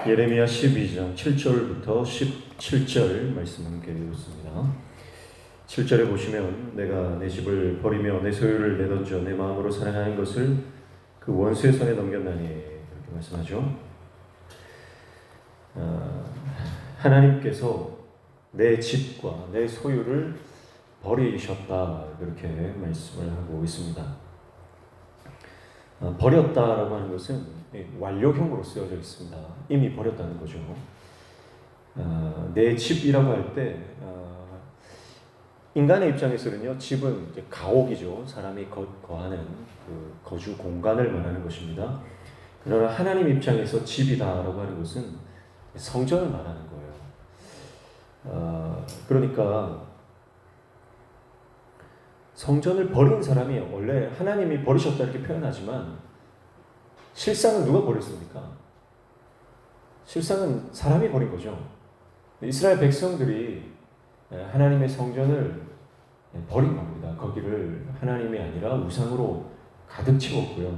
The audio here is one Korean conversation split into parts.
예레미야 12장 7절부터 17절 말씀 함께 읽습니다. 7절에 보시면 내가 내 집을 버리며 내 소유를 내던져 내 마음으로 사랑하는 것을 그 원수의 손에 넘겼나니 이렇게 말씀하죠. 하나님께서 내 집과 내 소유를 버리셨다 그렇게 말씀을 하고 있습니다. 버렸다라고 하는 것은 완료형으로 쓰여져 있습니다. 이미 버렸다는 거죠. 내 집이라고 할 때 인간의 입장에서는요, 집은 이제 가옥이죠. 사람이 거하는 그 거주 공간을 말하는 것입니다. 그러나 하나님 입장에서 집이다라고 하는 것은 성전을 말하는 거예요. 그러니까 성전을 버린 사람이 원래 하나님이 버리셨다 이렇게 표현하지만 실상은 누가 버렸습니까? 실상은 사람이 버린 거죠. 이스라엘 백성들이 하나님의 성전을 버린 겁니다. 거기를 하나님이 아니라 우상으로 가득 채웠고요.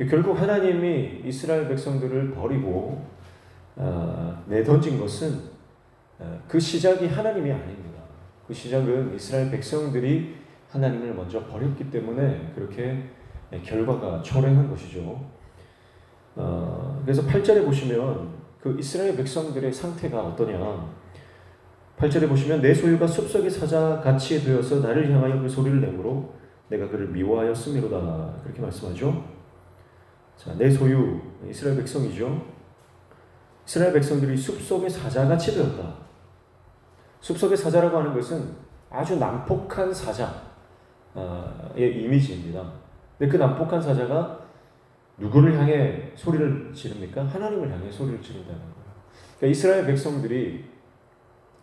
결국 하나님이 이스라엘 백성들을 버리고 내던진 것은 그 시작이 하나님이 아닙니다. 그 시작은 이스라엘 백성들이 하나님을 먼저 버렸기 때문에 그렇게 결과가 초래한 것이죠. 그래서 8절에 보시면 그 이스라엘 백성들의 상태가 어떠냐. 8절에 보시면 내 소유가 숲속의 사자같이 되어서 나를 향하여 그 소리를 내므로 내가 그를 미워하였음이로다. 그렇게 말씀하죠. 자, 내 소유, 이스라엘 백성이죠. 이스라엘 백성들이 숲속의 사자같이 되었다. 숲속의 사자라고 하는 것은 아주 난폭한 사자의 이미지입니다. 근데 그 난폭한 사자가 누구를 향해 소리를 지릅니까? 하나님을 향해 소리를 지른다는 거예요. 그러니까 이스라엘 백성들이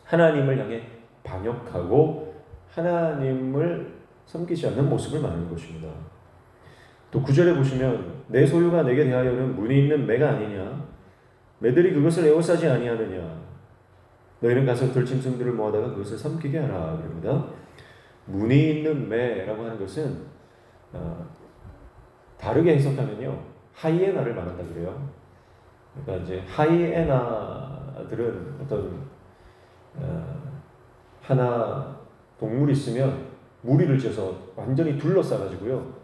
하나님을 향해 반역하고 하나님을 섬기지 않는 모습을 말하는 것입니다. 또 9절에 보시면 내 소유가 내게 대하여는 문이 있는 매가 아니냐? 매들이 그것을 에워싸지 아니하느냐? 너희는 가서 들짐승들을 모아다가 그것을 삼키게 하라. 그럽니다. 문이 있는 매라고 하는 것은 다르게 해석하면요, 하이에나를 말한다 그래요. 그러니까 이제 하이에나들은 어떤 하나 동물이 있으면 무리를 지어서 완전히 둘러싸가지고요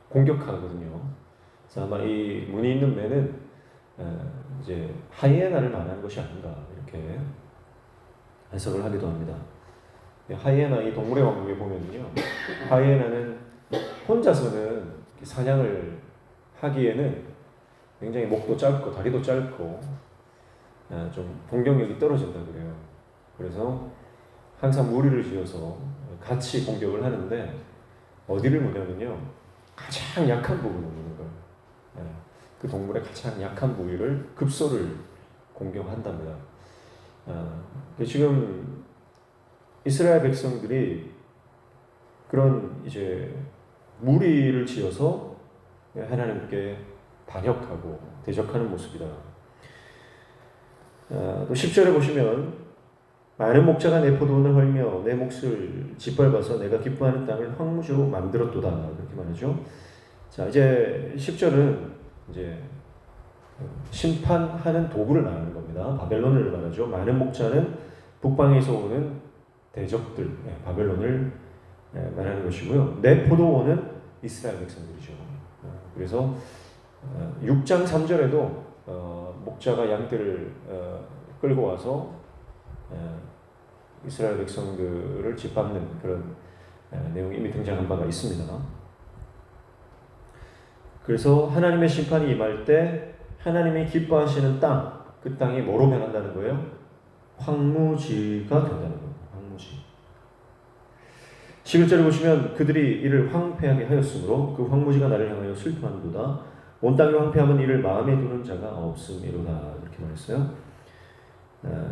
공격하거든요. 그래서 아마 이 문이 있는 매는 이제 하이에나를 말하는 것이 아닌가 이렇게 해석을 하기도 합니다. 하이에나 이 동물의 왕국에 보면요, 하이에나는 혼자서는 사냥을 하기에는 굉장히 목도 짧고 다리도 짧고 좀 공격력이 떨어진다 그래요. 그래서 항상 무리를 지어서 같이 공격을 하는데 어디를 노냐면요, 가장 약한 부분을 노는 거예요. 그 동물의 가장 약한 부위를 급소를 공격한답니다. 지금 이스라엘 백성들이 그런 이제 무리를 지어서 하나님께 반역하고 대적하는 모습이다. 또 10절에 보시면 많은 목자가 내 포도원을 헐며 내 몫을 짓밟아서 내가 기뻐하는 땅을 황무지로 만들었도다. 그렇게 말하죠. 자, 이제 10절은 이제 심판하는 도구를 말하는 겁니다. 바벨론을 말하죠. 많은 목자는 북방에서 오는 대적들, 바벨론을 말하는 것이고요. 내 포도원은 이스라엘 백성들이죠. 그래서 6장 3절에도 목자가 양떼를 끌고 와서 이스라엘 백성들을 짓밟는 그런 내용이 이미 등장한 바가 있습니다. 그래서 하나님의 심판이 임할 때 하나님이 기뻐하시는 땅, 그 땅이 뭐로 변한다는 거예요? 황무지가 된다는 거예요. 황무지. 11절에 보시면 그들이 이를 황폐하게 하였으므로 그 황무지가 나를 향하여 슬퍼하는도다. 온 땅을 황폐하면 이를 마음에 두는 자가 없음이로다. 이렇게 말했어요.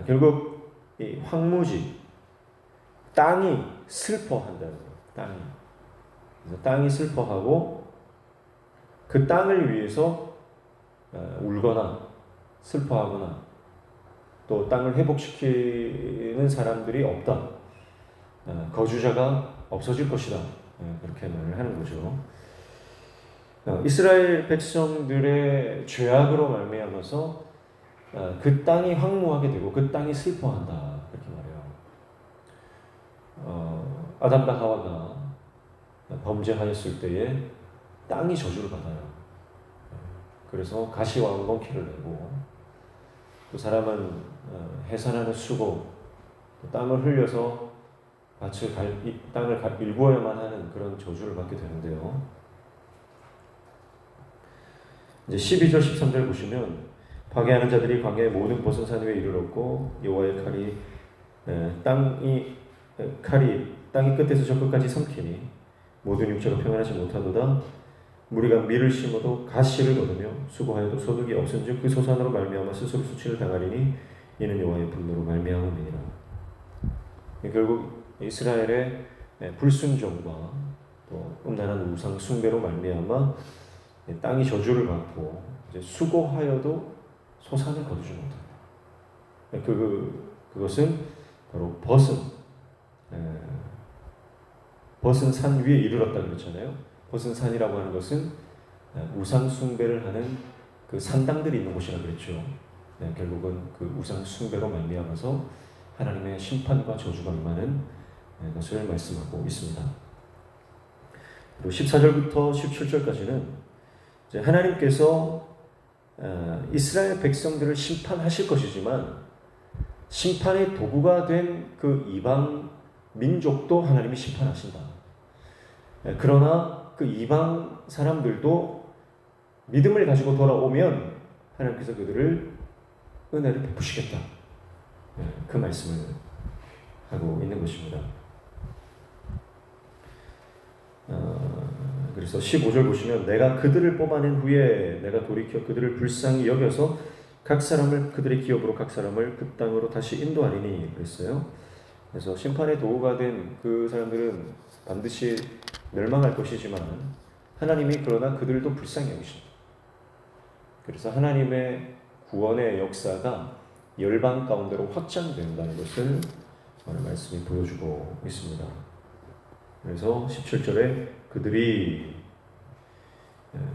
결국 이 황무지, 땅이 슬퍼한다는 거예요. 땅이. 그래서 땅이 슬퍼하고 그 땅을 위해서 울거나 슬퍼하거나 또 땅을 회복시키는 사람들이 없다. 거주자가 없어질 것이다. 그렇게 말을 하는 거죠. 이스라엘 백성들의 죄악으로 말미암아서 그 땅이 황무하게 되고 그 땅이 슬퍼한다 그렇게 말해요. 아담과 하와가 범죄하였을 때에 땅이 저주를 받아요. 그래서 가시와 엉겅퀴를 내고 또 사람은 해산하는 수고 또 땀을 흘려서 땅을 일구어야만 하는 그런 저주를 받게 되는데요. 이제 12절 13절 보시면 파괴하는 자들이 광야의 모든 벗은 산 위에 이르렀고 여호와의 칼이 땅의 끝에서 저 끝까지 삼키니 모든 육체가 평안하지 못하도다. 무리가 밀을 심어도 가시를 거두며 수고하여도 소득이 없은즉 그 소산으로 말미암아 스스로 수치를 당하리니 이는 여호와의 분노로 말미암음이니라. 결국 이스라엘의 불순종과 또 음란한 우상 숭배로 말미암아 땅이 저주를 받고 이제 수고하여도 소산을 거두지 못한다. 그것은 바로 벗은 산 위에 이르렀다 그랬잖아요. 벗은 산이라고 하는 것은 우상 숭배를 하는 그 산당들이 있는 곳이라 그랬죠. 결국은 그 우상 숭배로 말미암아서 하나님의 심판과 저주가 임하는 것을 말씀하고 있습니다. 그리고 14절부터 17절까지는 이제 하나님께서 이스라엘 백성들을 심판하실 것이지만 심판의 도구가 된 그 이방 민족도 하나님이 심판하신다. 그러나 그 이방 사람들도 믿음을 가지고 돌아오면 하나님께서 그들을 은혜를 베푸시겠다. 그 말씀을 하고 있는 것입니다. 그래서 15절 보시면 내가 그들을 뽑아낸 후에 내가 돌이켜 그들을 불쌍히 여겨서 각 사람을 그들의 기업으로 각 사람을 그 땅으로 다시 인도하리니 그랬어요. 그래서 심판의 도구가 된 그 사람들은 반드시 멸망할 것이지만 하나님이 그러나 그들도 불쌍히 여기신다. 그래서 하나님의 구원의 역사가 열방 가운데로 확장된다는 것을 오늘 말씀이 보여주고 있습니다. 그래서 17절에 그들이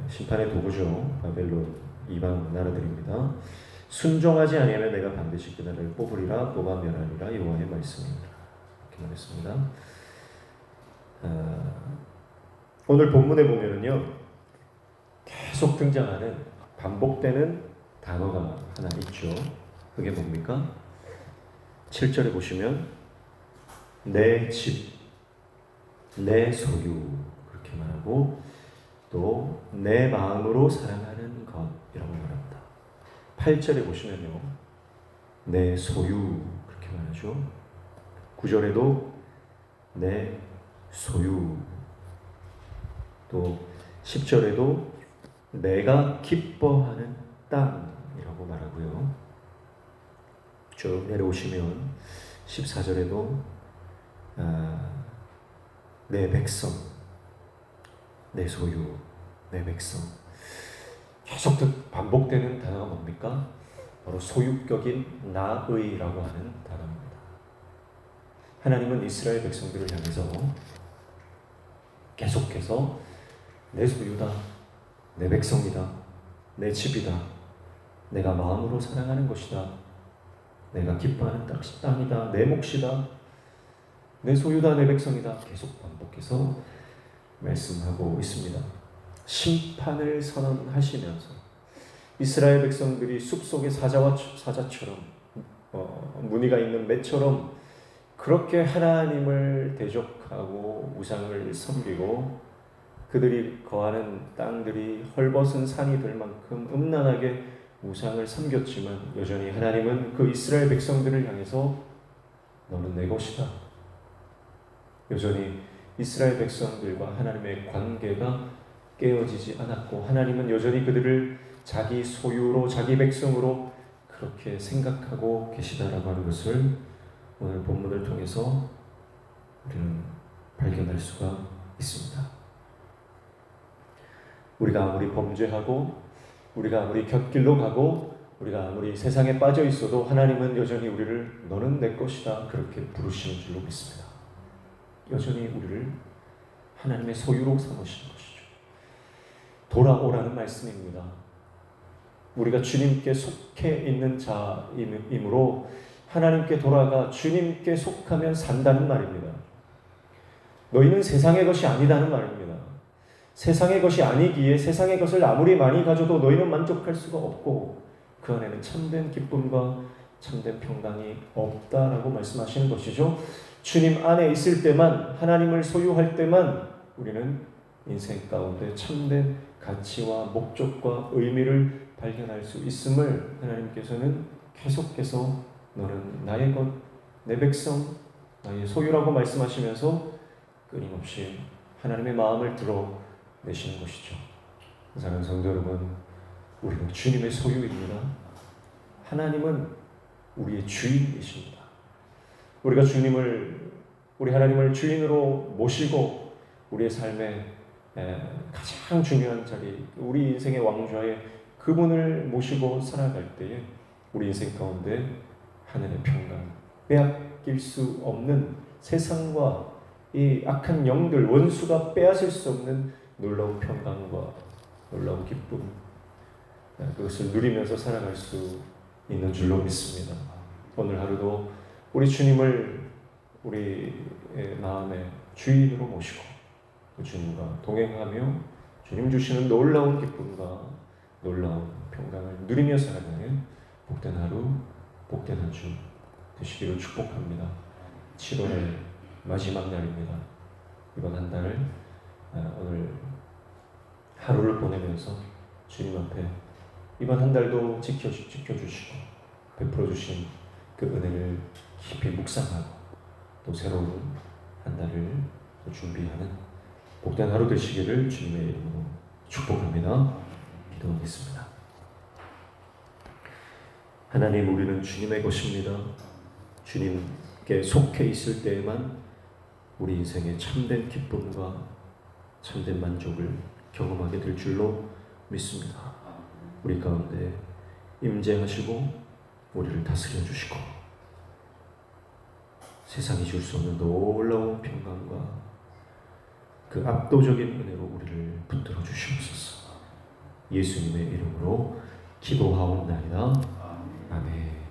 심판의 도구죠. 바벨론 이방 나라들입니다. 순종하지 아니하면 내가 반드시 그날을 뽑으리라 뽑아 멸하리라 여호와의 말씀입니다. 이렇게 말했습니다. 오늘 본문에 보면은요 계속 등장하는 반복되는 단어가 하나 있죠. 그게 뭡니까? 7절에 보시면 내 집, 내 소유 그렇게 말하고 또 내 마음으로 사랑하는 것이라고 말합니다. 8절에 보시면요 내 소유 그렇게 말하죠. 9절에도 내 소유 또 10절에도 내가 기뻐하는 땅이라고 말하고요. 쭉 내려오시면 14절에도 내 백성, 내 소유, 내 백성 계속 반복되는 단어가 뭡니까? 바로 소유격인 나의라고 하는 단어입니다. 하나님은 이스라엘 백성들을 향해서 계속해서 내 소유다, 내 백성이다, 내 집이다, 내가 마음으로 사랑하는 것이다, 내가 기뻐하는 땅이다, 내 몫이다, 내 소유다, 내 백성이다 계속 반복해서 말씀하고 있습니다. 심판을 선언하시면서 이스라엘 백성들이 숲속의 사자처럼 무늬가 있는 매처럼 그렇게 하나님을 대적하고 우상을 섬기고 그들이 거하는 땅들이 헐벗은 산이 될 만큼 음란하게 우상을 섬겼지만 여전히 하나님은 그 이스라엘 백성들을 향해서 너는 내 것이다. 여전히 이스라엘 백성들과 하나님의 관계가 깨어지지 않았고 하나님은 여전히 그들을 자기 소유로 자기 백성으로 그렇게 생각하고 계시다라고 하는 것을 오늘 본문을 통해서 우리는 발견할 수가 있습니다. 우리가 아무리 범죄하고 우리가 아무리 곁길로 가고 우리가 아무리 세상에 빠져 있어도 하나님은 여전히 우리를 너는 내 것이다 그렇게 부르시는 줄로 믿습니다. 여전히 우리를 하나님의 소유로 삼으시는 것이죠. 돌아오라는 말씀입니다. 우리가 주님께 속해 있는 자이므로 하나님께 돌아가 주님께 속하면 산다는 말입니다. 너희는 세상의 것이 아니다는 말입니다. 세상의 것이 아니기에 세상의 것을 아무리 많이 가져도 너희는 만족할 수가 없고 그 안에는 참된 기쁨과 참된 평강이 없다라고 말씀하시는 것이죠. 주님 안에 있을 때만, 하나님을 소유할 때만 우리는 인생 가운데 참된 가치와 목적과 의미를 발견할 수 있음을 하나님께서는 계속해서 너는 나의 것, 내 백성, 나의 소유라고 말씀하시면서 끊임없이 하나님의 마음을 드러내시는 것이죠. 사랑하는 성도 여러분, 우리는 주님의 소유입니다. 하나님은 우리의 주인이십니다. 우리가 우리 하나님을 주인으로 모시고 우리의 삶의 가장 중요한 자리, 우리 인생의 왕좌에 그분을 모시고 살아갈 때에 우리 인생 가운데 하늘의 평강, 빼앗길 수 없는 세상과 이 악한 영들, 원수가 빼앗을 수 없는 놀라운 평강과 놀라운 기쁨, 그것을 누리면서 살아갈 수 있는 줄로 믿습니다. 오늘 하루도 우리 주님을 우리의 마음의 주인으로 모시고 그 주님과 동행하며 주님 주시는 놀라운 기쁨과 놀라운 평강을 누리며 살아가는 복된 하루, 복된 한 주 되시기를 축복합니다. 7월의 마지막 날입니다. 이번 한 달을 오늘 하루를 보내면서 주님 앞에 이번 한 달도 지켜주시고 베풀어 주신 그 은혜를 깊이 묵상하고 또 새로운 한 달을 준비하는 복된 하루 되시기를 주님의 이름으로 축복합니다. 기도하겠습니다. 하나님, 우리는 주님의 것입니다. 주님께 속해 있을 때에만 우리 인생의 참된 기쁨과 참된 만족을 경험하게 될 줄로 믿습니다. 우리 가운데 임재하시고 우리를 다스려 주시고 세상이 줄 수 없는 놀라운 평강과 그 압도적인 은혜로 우리를 붙들어 주시옵소서. 예수님의 이름으로 기도하옵나이다. 아멘.